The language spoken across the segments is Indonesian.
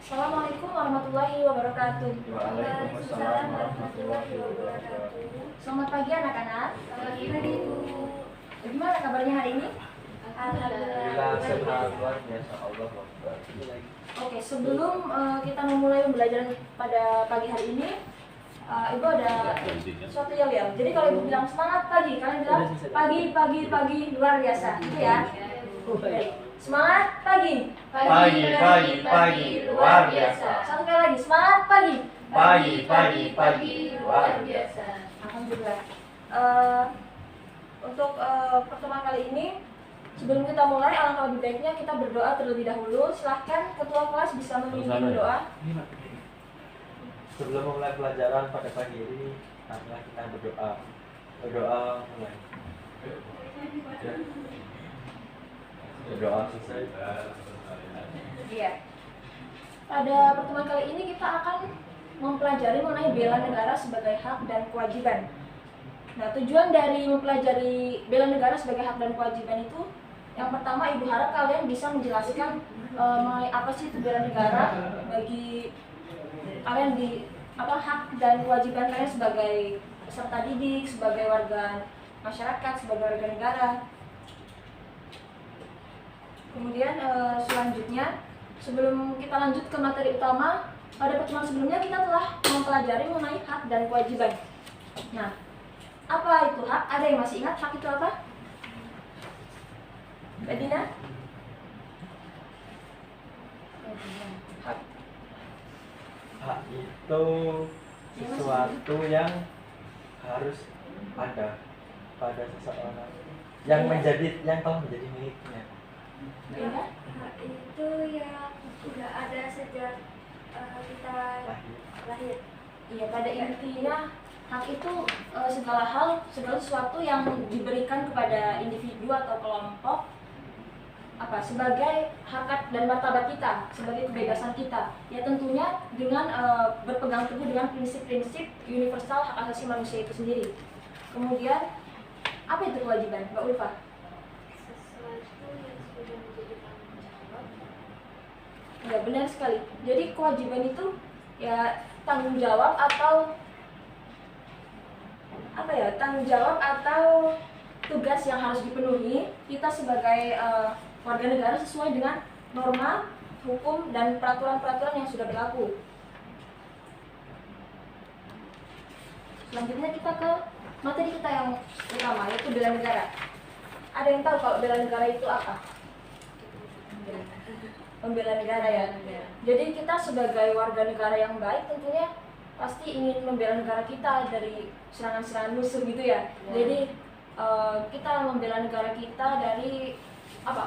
Assalamualaikum warahmatullahi wabarakatuh. Waalaikumsalam warahmatullahi wabarakatuh. Selamat pagi anak-anak. Selamat pagi, Bu. Gimana kabarnya hari ini? Alhamdulillah sehat, luar biasa, Allah Akbar. Oke, sebelum kita memulai pembelajaran pada pagi hari ini, Ibu ada sesuatu yang lihat. Jadi kalau Ibu bilang semangat pagi, kalian bilang pagi luar biasa, gitu ya. Oke. Semangat pagi. Pagi, luar biasa. Satu kali lagi, semangat pagi. Pagi, luar biasa. Alhamdulillah. Untuk pertemuan kali ini, sebelum kita mulai, alangkah lebih baiknya kita berdoa terlebih dahulu. Silahkan ketua kelas bisa memimpin doa. Sebelum memulai pelajaran pada pagi ini, marilah kita berdoa. Berdoa mulai. Berdoa selesai. Iya. Pada pertemuan kali ini kita akan mempelajari mengenai bela negara sebagai hak dan kewajiban. Nah, tujuan dari mempelajari bela negara sebagai hak dan kewajiban itu, yang pertama Ibu harap kalian bisa menjelaskan mengenai apa sih itu bela negara bagi kalian di hak dan kewajiban kalian sebagai peserta didik, sebagai warga masyarakat, sebagai warga negara. Kemudian selanjutnya, sebelum kita lanjut ke materi utama, pada pertemuan sebelumnya kita telah mempelajari mengenai hak dan kewajiban. Nah, apa itu hak? Ada yang masih ingat hak itu apa? Mbak Dina? Hak. Hak itu sesuatu yang harus ada pada seseorang yang telah menjadi miliknya. Ya? Hak itu yang sudah ada sejak kita lahir. Iya, pada intinya hak itu segala sesuatu yang diberikan kepada individu atau kelompok sebagai harkat dan martabat kita, sebagai kebebasan kita. Ya tentunya dengan berpegang teguh dengan prinsip-prinsip universal hak asasi manusia itu sendiri. Kemudian apa itu kewajiban, Mbak Ulfa? Sesuatu yang sudah menjadi tanggung jawab. Ya benar sekali. Jadi kewajiban itu ya tanggung jawab atau tugas yang harus dipenuhi kita sebagai warga negara sesuai dengan norma, hukum, dan peraturan-peraturan yang sudah berlaku. Selanjutnya kita ke materi kita yang utama, yaitu bela negara. Ada yang tahu kalau bela negara itu apa? Membela negara ya. Jadi kita sebagai warga negara yang baik tentunya pasti ingin membela negara kita dari serangan-serangan musuh gitu ya. Jadi kita membela negara kita dari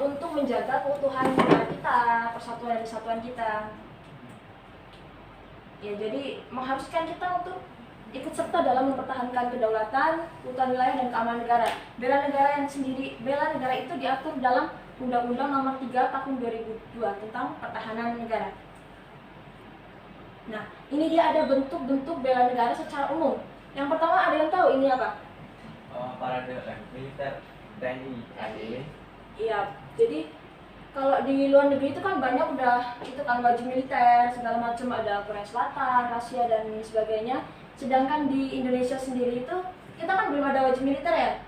untuk menjaga keutuhan negara kita, persatuan dan kesatuan kita. Ya, jadi mengharuskan kita untuk ikut serta dalam mempertahankan kedaulatan, keutuhan wilayah dan keamanan negara. Bela negara itu diatur dalam Undang-Undang Nomor 3 Tahun 2002 tentang Pertahanan Negara. Nah, ini dia ada bentuk-bentuk bela negara secara umum. Yang pertama, ada yang tahu ini apa? Parade militer TNI AD. Iya, jadi kalau di luar negeri itu kan banyak wajib militer segala macam, ada Korea Selatan, Rusia dan sebagainya. Sedangkan di Indonesia sendiri itu kita kan belum ada wajib militer ya.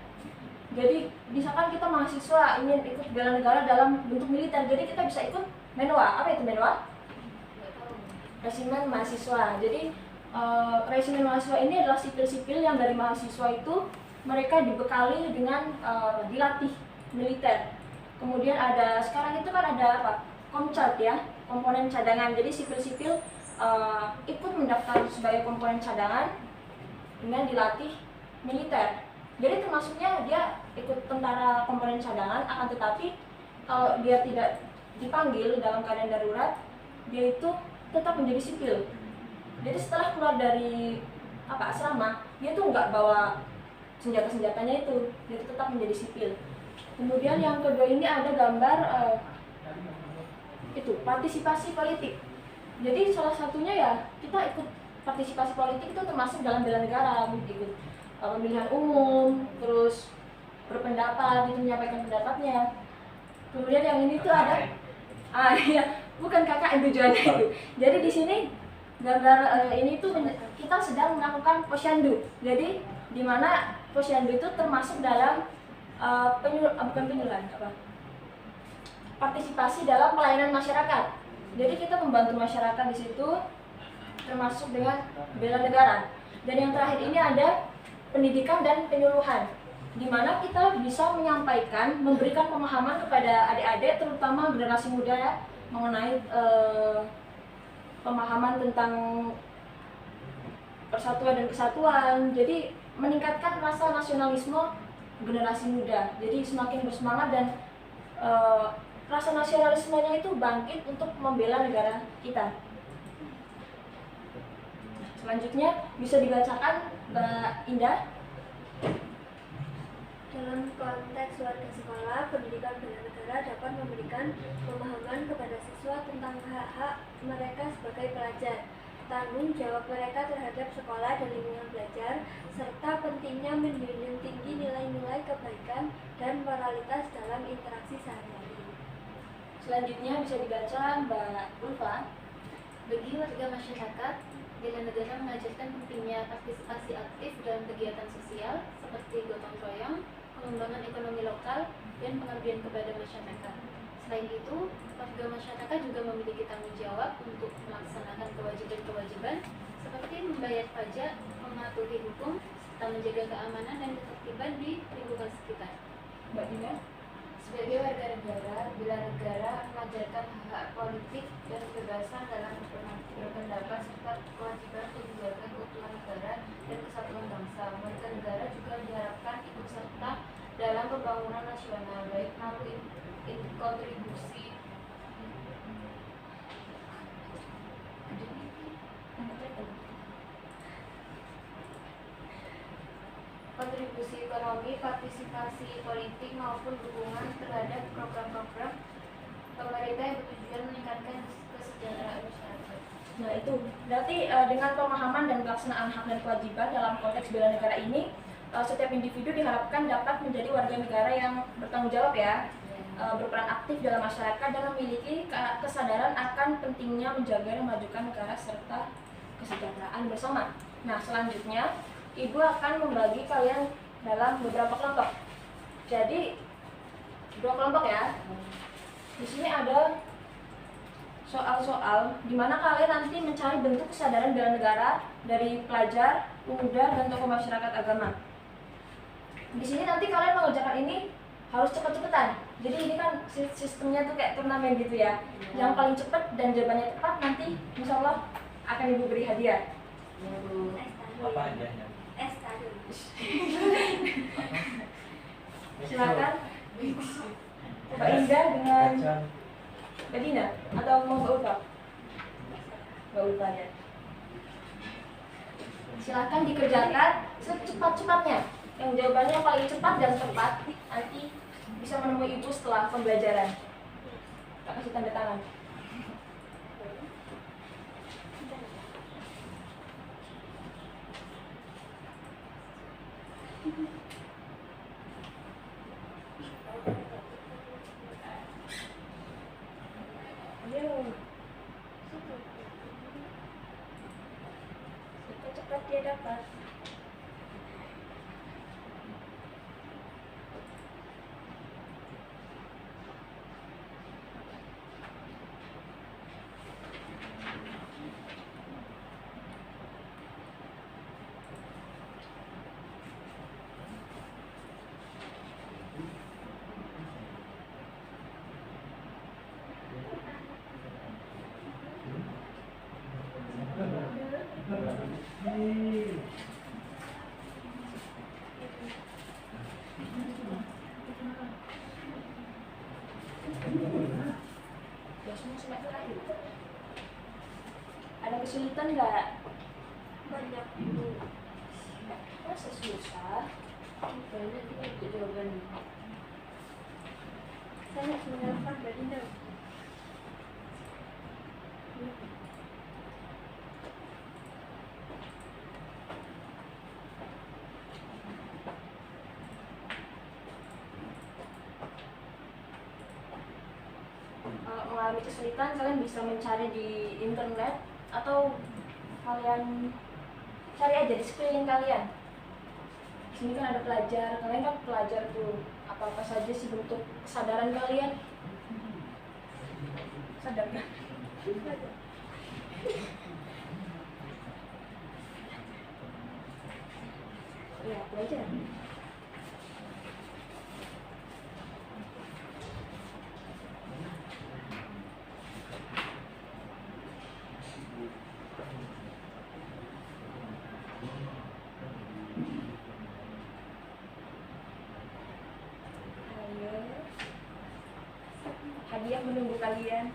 Jadi misalkan kita mahasiswa ingin ikut bela negara dalam bentuk militer, jadi kita bisa ikut menwa. Apa itu menwa? Resimen mahasiswa. Jadi resimen mahasiswa ini adalah sipil-sipil yang dari mahasiswa itu mereka dibekali dengan dilatih militer. Kemudian sekarang itu kan ada Komcat ya, komponen cadangan. Jadi sipil-sipil ikut mendaftar sebagai komponen cadangan dengan dilatih militer. Jadi termasuknya dia ikut tentara komponen cadangan, akan tetapi kalau dia tidak dipanggil dalam keadaan darurat, dia itu tetap menjadi sipil. Jadi setelah keluar dari asrama, dia tuh nggak bawa senjata-senjatanya itu, dia tetap menjadi sipil. Kemudian yang kedua ini ada gambar partisipasi politik. Jadi salah satunya ya kita ikut partisipasi politik itu termasuk dalam bela negara, ikut pemilihan umum, terus berpendapat, menyampaikan pendapatnya. Kemudian yang ini tuh ada bukan KKN tujuannya itu. Jadi di sini gambar ini tuh kita sedang melakukan posyandu. Jadi di mana posyandu itu termasuk dalam bukan penyuluhan, partisipasi dalam pelayanan masyarakat. Jadi kita membantu masyarakat di situ, termasuk dengan bela negara. Dan yang terakhir ini ada pendidikan dan penyuluhan, di mana kita bisa menyampaikan, memberikan pemahaman kepada adik-adik, terutama generasi muda ya, mengenai pemahaman tentang persatuan dan kesatuan. Jadi meningkatkan rasa nasionalisme generasi muda. Jadi semakin bersemangat dan rasa nasionalismenya itu bangkit untuk membela negara kita. Selanjutnya bisa dibacakan Mbak Indah. Dalam konteks warga sekolah, pendidikan bela negara dapat memberikan pemahaman kepada siswa tentang hak-hak mereka sebagai pelajar, tanggung jawab mereka terhadap sekolah dan lingkungan belajar, serta pentingnya menjunjung tinggi nilai-nilai kebaikan dan moralitas dalam interaksi sehari-hari. Selanjutnya bisa dibaca Mbak Ulfa. Bagi warga masyarakat, bela negara mengajarkan pentingnya partisipasi aktif dalam kegiatan sosial seperti gotong royong, pengembangan ekonomi lokal, dan pengabdian kepada masyarakat. Selain itu, warga masyarakat juga memiliki tanggung jawab untuk melaksanakan kewajiban-kewajiban seperti membayar pajak, mematuhi hukum, serta menjaga keamanan dan ketertiban di lingkungan sekitar. Mbak Dina. Sebagai warga negara, bela negara mengajarkan hak politik dan kebebasan dalam berpendapat serta kewajiban untuk menjaga keutuhan negara dan kesatuan bangsa. Warga negara juga diharapkan ikut serta dalam pembangunan nasional, baik melalui kontribusi ekonomi, partisipasi politik maupun dukungan terhadap program-program pemerintah yang bertujuan meningkatkan kesejahteraan masyarakat. Nah itu berarti dengan pemahaman dan pelaksanaan hak dan kewajiban dalam konteks bela negara ini, setiap individu diharapkan dapat menjadi warga negara yang bertanggung jawab ya, berperan aktif dalam masyarakat dan memiliki kesadaran akan pentingnya menjaga dan memajukan negara serta kesejahteraan bersama. Nah selanjutnya Ibu akan membagi kalian dalam beberapa kelompok. Jadi 2 kelompok ya. Di sini ada soal-soal di mana kalian nanti mencari bentuk kesadaran bela negara dari pelajar, pemuda, dan tokoh masyarakat agama. Di sini nanti kalian mengerjakan ini harus cepet-cepetan. Jadi ini kan sistemnya tuh kayak turnamen gitu ya. Yang paling cepat dan jawabannya tepat nanti insya Allah akan Ibu beri hadiah. Apa hadiahnya? Silakan Mbak Indah dengan Mbak Dina atau mau Mbak Ulfa? Mbak Ulfa ya. Silakan dikerjakan secepat-cepatnya. Yang jawabannya paling cepat dan tepat nanti bisa menemui Ibu setelah pembelajaran. Tak kasih tanda tangan. Ayo, cepat-cepat dia dapat. Ya semua semester akhir. Ada kesulitan nggak? Banyak Masa susah? Banyak itu jawaban. saya menelpon Mbak Dina. mengalami kesulitan, kalian bisa mencari di internet atau kalian cari aja di sekeliling kalian. Di sini kan ada pelajar, kalian kan pelajar tuh, apa-apa saja sih bentuk kesadaran kalian? Sadar nggak? Ya, pelajar. Ayo. Hadiah menunggu kalian.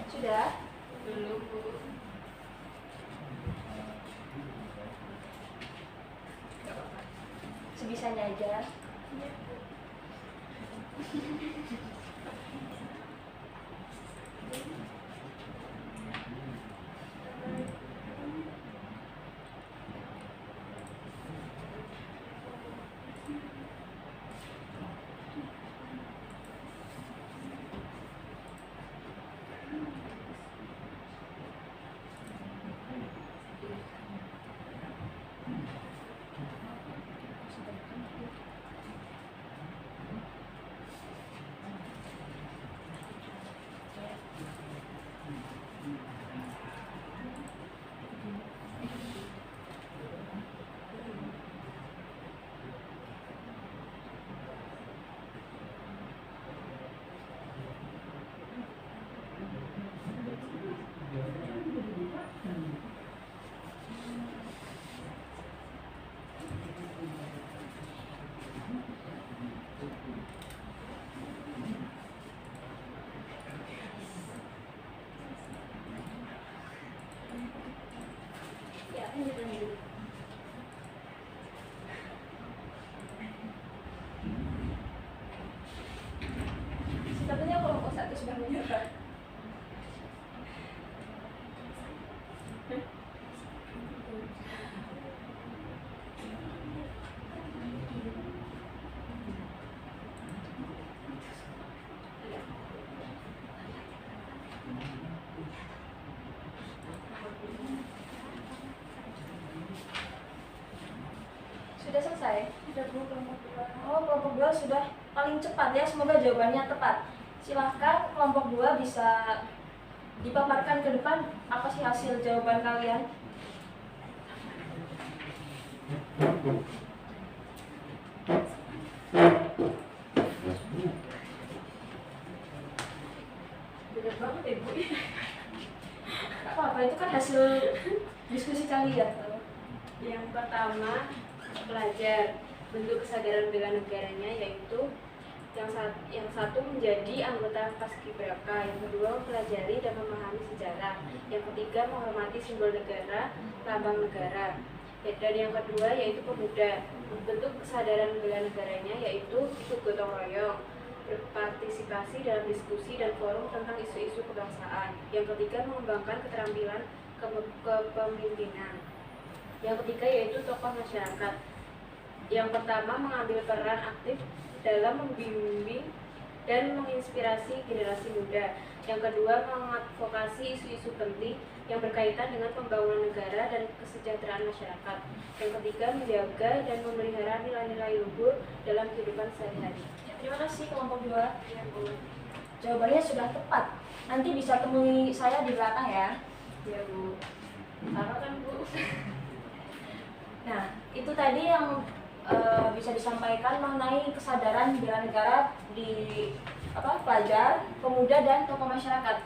Sudah? Belum, Bu. Sebisanya aja. Ya, lanjut lanjut. Sepertinya kelompok satu sudah menyerah. Sudah selesai? Sudah Bu, kelompok 2. Oh, kelompok 2 sudah paling cepat ya, semoga jawabannya tepat. Silahkan kelompok 2 bisa dipaparkan ke depan apa sih hasil jawaban kalian. Bener banget ya Bu. Apa itu kan hasil diskusi kalian. Yang pertama, pelajar. Bentuk kesadaran bela negaranya yaitu yang satu menjadi anggota paskibraka, yang kedua mempelajari dan memahami sejarah, yang ketiga menghormati simbol negara, lambang negara, dan yang kedua yaitu pemuda. Bentuk kesadaran bela negaranya yaitu ikut gotong royong, berpartisipasi dalam diskusi dan forum tentang isu-isu kebangsaan, yang ketiga mengembangkan keterampilan kepemimpinan, yang ketiga yaitu tokoh masyarakat. Yang pertama mengambil peran aktif dalam membimbing dan menginspirasi generasi muda. Yang kedua mengadvokasi isu-isu penting yang berkaitan dengan pembangunan negara dan kesejahteraan masyarakat. Yang ketiga menjaga dan memelihara nilai-nilai luhur dalam kehidupan sehari-hari. Terima kasih kelompok 2. Ya, Bu. Jawabannya sudah tepat. Nanti bisa temui saya di belakang ya. Ya Bu. Sama kan Bu? Nah, itu tadi yang bisa disampaikan mengenai kesadaran bela negara di pelajar, pemuda, dan tokoh masyarakat.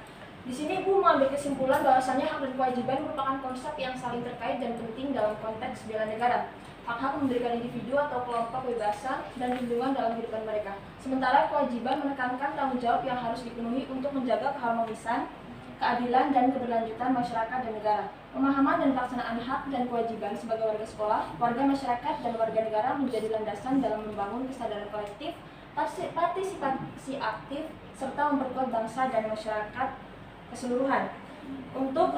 Di sini Ibu mengambil kesimpulan bahwasannya hak dan kewajiban merupakan konsep yang saling terkait dan penting dalam konteks bela negara. Hak-hak memberikan individu atau kelompok kebebasan dan perlindungan dalam kehidupan mereka. Sementara kewajiban menekankan tanggung jawab yang harus dipenuhi untuk menjaga keharmonisan, keadilan, dan keberlanjutan masyarakat dan negara. Pemahaman dan pelaksanaan hak dan kewajiban sebagai warga sekolah, warga masyarakat, dan warga negara menjadi landasan dalam membangun kesadaran kolektif, partisipasi aktif, serta memperkuat bangsa dan masyarakat keseluruhan. Untuk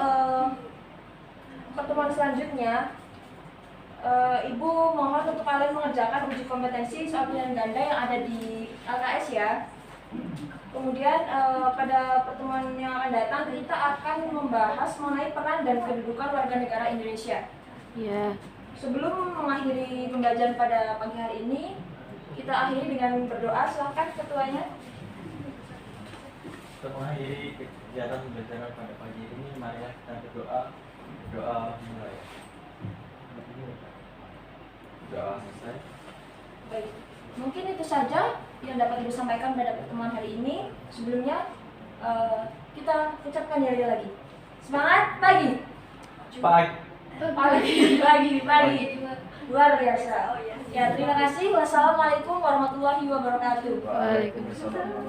pertemuan selanjutnya, Ibu mohon untuk kalian mengerjakan uji kompetensi soal pilihan ganda yang ada di LKS ya. Kemudian pada pertemuan yang akan datang kita akan membahas mengenai peran dan kedudukan warga negara Indonesia. Ya. Sebelum mengakhiri pembelajaran pada pagi hari ini, kita akhiri dengan berdoa. Silakan ketuanya. Untuk mengakhiri kegiatan pembelajaran pada pagi ini, marilah kita berdoa. Doa mulai. Doa selesai. Baik, mungkin itu saja yang dapat Ibu sampaikan pada pertemuan hari ini. Sebelumnya kita ucapkan ya lagi. Semangat pagi. Pagi. Luar biasa. Ya, terima kasih. Wassalamualaikum warahmatullahi wabarakatuh. Waalaikumsalam.